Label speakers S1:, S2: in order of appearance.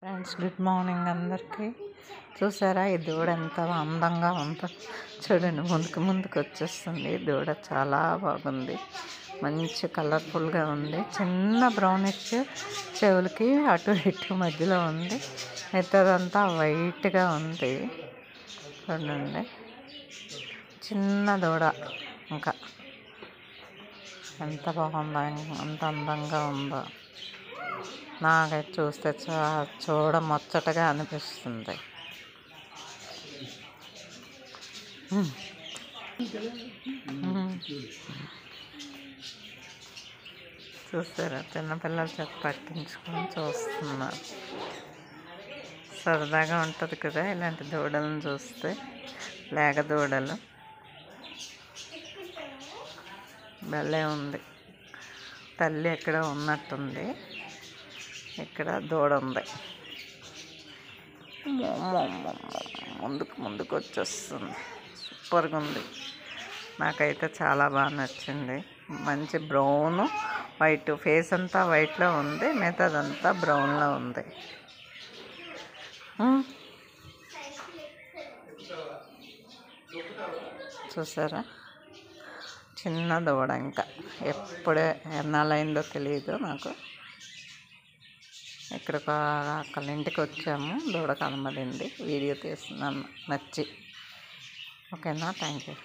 S1: Friends, good morning అందరికీ. చూసారా ఈ దూడ ఎంత అందంగా ఉందో చూడండి. ముందుకు వచ్చేస్తుంది. దూడ చాలా బాగుంది, మంచి కలర్ఫుల్గా ఉంది. చిన్న బ్రౌనిష్ చెవులకి అటు ఇటు మధ్యలో ఉంది. మిగతాదంతా వైట్గా ఉంది. చూడండి, చిన్న దూడ. ఇంకా ఎంత బాగుందో, ఎంత అందంగా ఉందో. నాకైతే చూస్తే చూడ ముచ్చటగా అనిపిస్తుంది. చూస్తారా, చిన్నపిల్లలు చేత పట్టించుకొని చూస్తున్నారు. సరదాగా ఉంటుంది కదా ఇలాంటి దూడలను చూస్తే. లేగ దూడలు భలే ఉంది. తల్లి ఎక్కడ ఉన్నట్టుంది. ఇక్కడ దూడ ఉంది. ముందుకు వచ్చేస్తుంది. సూపర్గా ఉంది. నాకైతే చాలా బాగా నచ్చింది. మంచి బ్రౌన్ వైట్, ఫేస్ అంతా వైట్లో ఉంది, మిగతాదంతా బ్రౌన్లో ఉంది. చూసారా, చిన్న దూడ. ఇంకా ఎప్పుడే ఎన్నాళ్ళైందో తెలియదు నాకు. ఇక్కడ అక్కల ఇంటికి వచ్చాము, దూడ కనబడింది, వీడియో తీస్తున్నాను నచ్చి. ఓకేనా, థ్యాంక్ యూ.